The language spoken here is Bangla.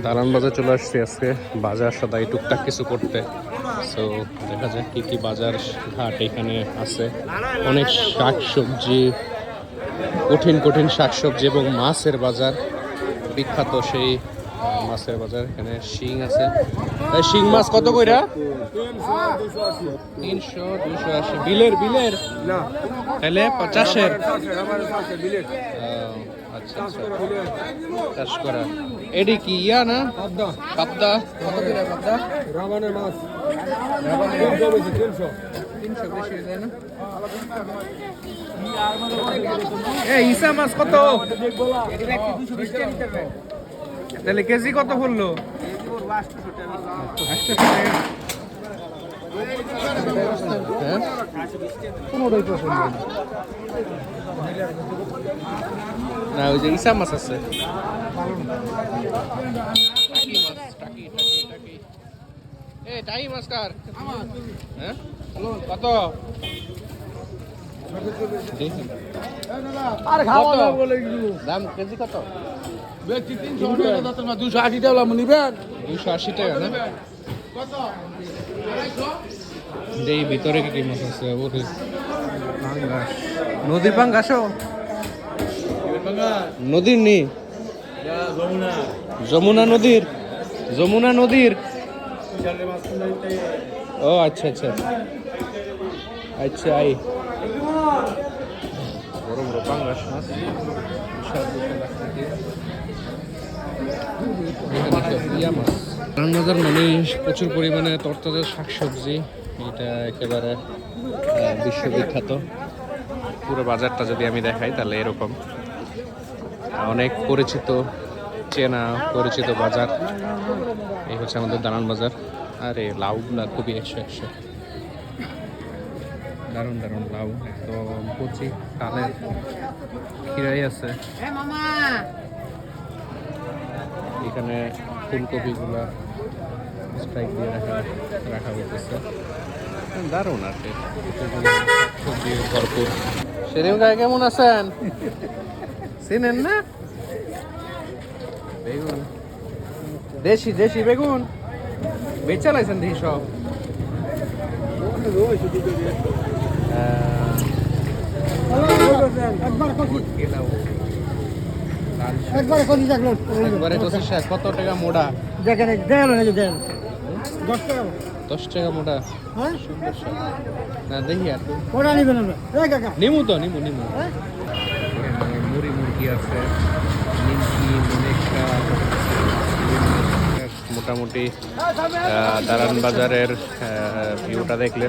দালান বাজার চলে আসছি আজকে বাজার সদাই টুকটাক কিছু করতে। সো দেখা যাক কি কি বাজার ঘাট এখানে আছে। অনেক শাকসবজি, কঠিন কঠিন শাকসবজি এবং মাছের বাজার, বিখ্যাত সেই মাছের বাজার। এখানে শিং আছে। এই শিং মাছ কত কইরা? 300 280। বিলের বিলের না তাহলে 50-এর। আচ্ছা আচ্ছা, চাষ করা। এডি কি ইয়া না পাবদা? কত করে পাবদা? রাবানের মাছ রাবানের 300 300 বেশি হয়ে যায় না? এই ইসা মাছ কত? তাহলে কেজি কত পড়লো? 800 টাকা। হ্যাঁ, না ওই যে ইসা মাছ আছে। টাকি মাছ কার? হ্যাঁ, কত? দেখি আর খাওয়া কত? দাওয়া বলে দাম কেজি কত? 280 টাকা নিবেন 280 টাকা না? এই ভিতরে কি কি মাছ আছে? ওরে পাঙ্গাস, নদীর পাঙ্গাসও? নদীর নি, যমুনা নদীর, যমুনা নদীর। ও আচ্ছা আচ্ছা আচ্ছা। আই বড় বড় পাঙ্গাস মাছ, বিশাল বিশাল আকৃতির। ইয়া মাছ। রানবাজার মানে প্রচুর পরিমাণে তরতাজা শাকসবজি, এটা একেবারে বিশ্ববিখ্যাত। পুরো বাজারটা যদি আমি দেখাই তাহলে এরকম অনেক পরিচিত, চেনা পরিচিত বাজার। এই হচ্ছে আমাদের দালান বাজার। আর এই লাউগুলা খুবই 100 দারুণ দারুণ লাউ, একদম কচি কালের। খিরাই আছে এখানে, ফুলকপিগুলা স্ট্রাইক দিয়ে রাখা হইতেছে। দারুণ আর কি, সবজি ভরপুর। সেলিম গায়ে কেমন আছেন? চিনেন না? বেগুন, দেশি দেশি বেগুন বেচা লাইছেন দেখি সব। একবারে কচি শাক কত টাকা মোড়া? দেখেন দেন 10 টাকা মোটা। হ্যাঁ সুন্দর শাক। না দেখি আর ওরা নিবেন না কাকা নিমু তো নিমু নিমু। মুড়ি মুরগি আছে, নিমকি, মনেকা। মোটামুটি দালান বাজারের ভিউটা দেখলেন।